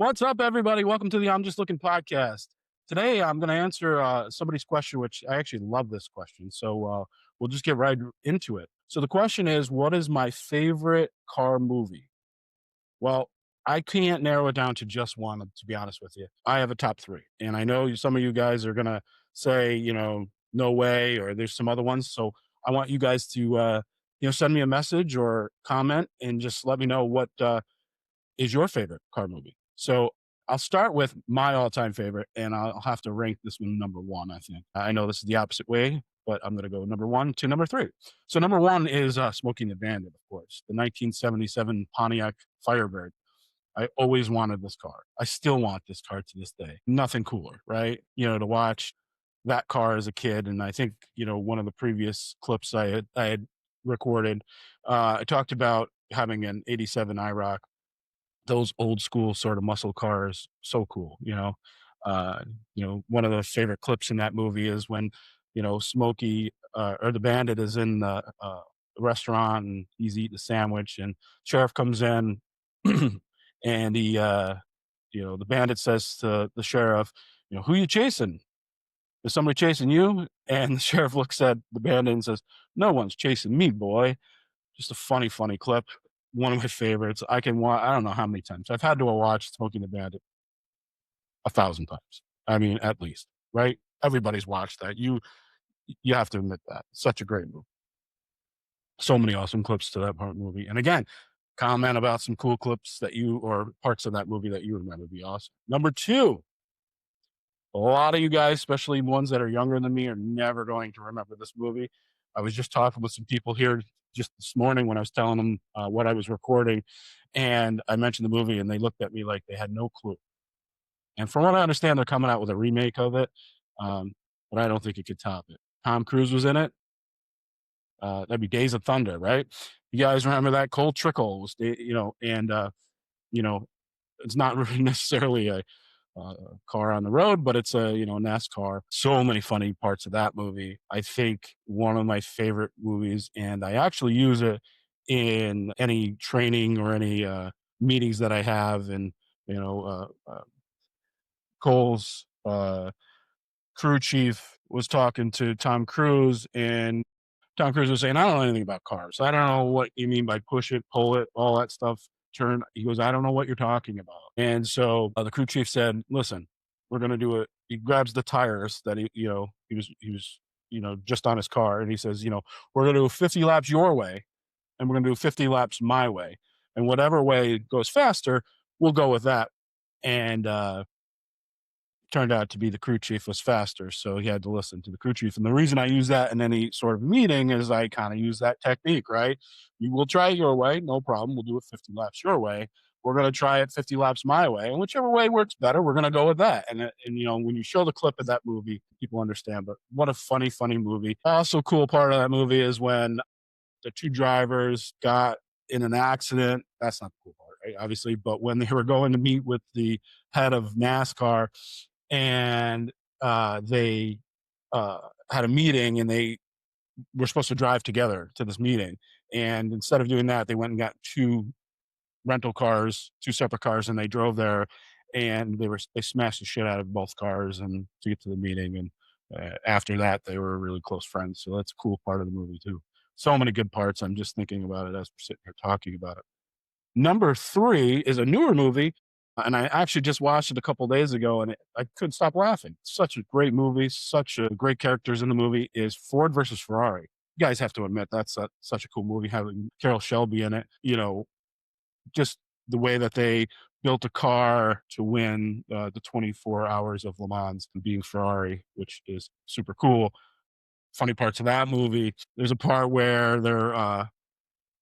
What's up, everybody? Welcome to the I'm Just Looking podcast. Today, I'm going to answer somebody's question, which I actually love this question. So we'll just get right into it. So the question is, what is my favorite car movie? Well, I can't narrow it down to just one, to be honest with you. I have a top three. And I know some of you guys are going to say, no way, or there's some other ones. So I want you guys to, send me a message or comment and just let me know what is your favorite car movie. So I'll start with my all-time favorite, and I'll have to rank this one number one. I think I know this is the opposite way, but I'm going to go number one to number three. So number one is Smoking the Bandit, of course, the 1977 Pontiac Firebird. I always wanted this car. I still want this car to this day. Nothing cooler, right? To watch that car as a kid. And I think one of the previous clips I had recorded, I talked about having an '87 IROC, those old school sort of muscle cars, so cool. One of the favorite clips in that movie is when, Smokey or the bandit is in the restaurant and he's eating a sandwich and sheriff comes in and the bandit says to the sheriff, who you chasing? Is somebody chasing you? And the sheriff looks at the bandit and says, no one's chasing me, boy. Just a funny, funny clip. One of my favorites. I can watch. I don't know how many times I've had to watch Smoking the Bandit 1,000 times. I mean, at least, right? Everybody's watched that. You have to admit that. Such a great movie. So many awesome clips to that part movie. And again, comment about some cool clips that you or parts of that movie that you remember be awesome. Number two, a lot of you guys, especially ones that are younger than me, are never going to remember this movie. I was just talking with some people here just this morning when I was telling them what I was recording, and I mentioned the movie, and they looked at me like they had no clue. And from what I understand, they're coming out with a remake of it, um, but I don't think it could top it. Tom Cruise was in it. That'd be Days of Thunder, right? You guys remember that? Cole Trickle was, and you know, it's not really necessarily a car on the road, but it's a NASCAR. So many funny parts of that movie. I think one of my favorite movies, and I actually use it in any training or any meetings that I have. And you know, Cole's crew chief was talking to Tom Cruise, and Tom Cruise was saying, "I don't know anything about cars. I don't know what you mean by push it, pull it, all that stuff. Turn." He goes, "I don't know what you're talking about." And so the crew chief said, "Listen, we're going to do it." He grabs the tires that he was just on his car, and he says, "We're going to do 50 laps your way, and we're going to do 50 laps my way, and whatever way goes faster, we'll go with that." And turned out to be the crew chief was faster, so he had to listen to the crew chief. And the reason I use that in any sort of meeting is I kind of use that technique, right? You will try your way, no problem. We'll do it 50 laps your way. We're going to try it 50 laps my way, and whichever way works better, we're going to go with that. And when you show the clip of that movie, people understand. But what a funny, funny movie! Also, cool part of that movie is when the two drivers got in an accident. That's not the cool part, right? Obviously, but when they were going to meet with the head of NASCAR, and they had a meeting, and they were supposed to drive together to this meeting. And instead of doing that, they went and got two rental cars, two separate cars, and they drove there. And they smashed the shit out of both cars and to get to the meeting. And after that, they were really close friends. So that's a cool part of the movie too. So many good parts. I'm just thinking about it as we're sitting here talking about it. Number three is a newer movie, and I actually just watched it a couple days ago, and I couldn't stop laughing. Such a great movie, such great characters in the movie. Is Ford versus Ferrari. You guys have to admit that's such a cool movie having Carol Shelby in it. Just the way that they built a car to win the 24 hours of Le Mans, and being Ferrari, which is super cool. Funny parts of that movie. There's a part where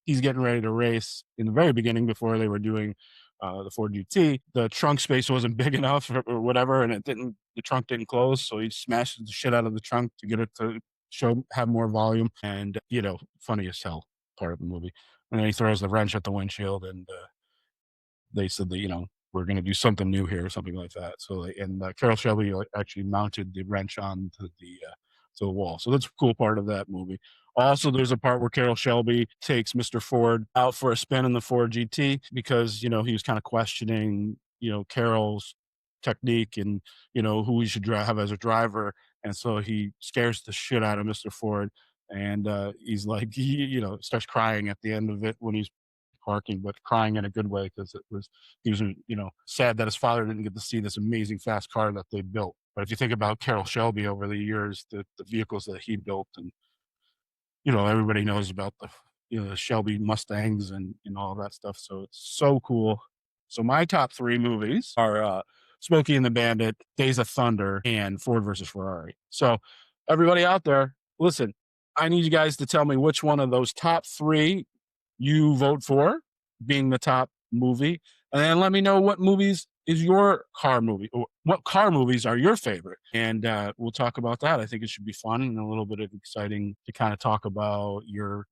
he's getting ready to race in the very beginning before they were doing the Ford GT. The trunk space wasn't big enough or whatever, and the trunk didn't close. So he smashes the shit out of the trunk to get it to have more volume. And, funny as hell part of the movie. And then he throws the wrench at the windshield, and they said that, we're going to do something new here or something like that. So, and Carol Shelby actually mounted the wrench onto to the wall. So that's a cool part of that movie. Also, there's a part where Carol Shelby takes Mr. Ford out for a spin in the Ford GT because, he was kind of questioning Carroll's technique and, who he should have as a driver. And so he scares the shit out of Mr. Ford. And he's like, starts crying at the end of it when he's parking, but crying in a good way because he was, sad that his father didn't get to see this amazing fast car that they built. But if you think about Carroll Shelby over the years, the vehicles that he built, and everybody knows about the Shelby Mustangs and all that stuff. So it's so cool. So my top three movies are Smokey and the Bandit, Days of Thunder, and Ford versus Ferrari. So everybody out there, listen, I need you guys to tell me which one of those top three you vote for being the top movie, and then let me know what movies is your car movie, or what car movies are your favorite, and we'll talk about that. I think it should be fun and a little bit of exciting to kind of talk about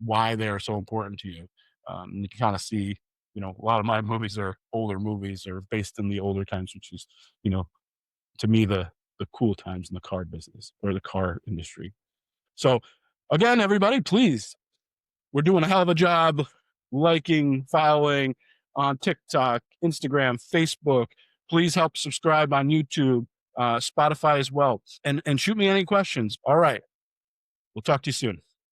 why they are so important to you. And you can kind of see, a lot of my movies are older movies or based in the older times, which is, you know, to me the cool times in the car business or the car industry. So again, everybody, please, we're doing a hell of a job liking, following on TikTok, Instagram, Facebook. Please help subscribe on YouTube, Spotify as well. And shoot me any questions. All right. We'll talk to you soon.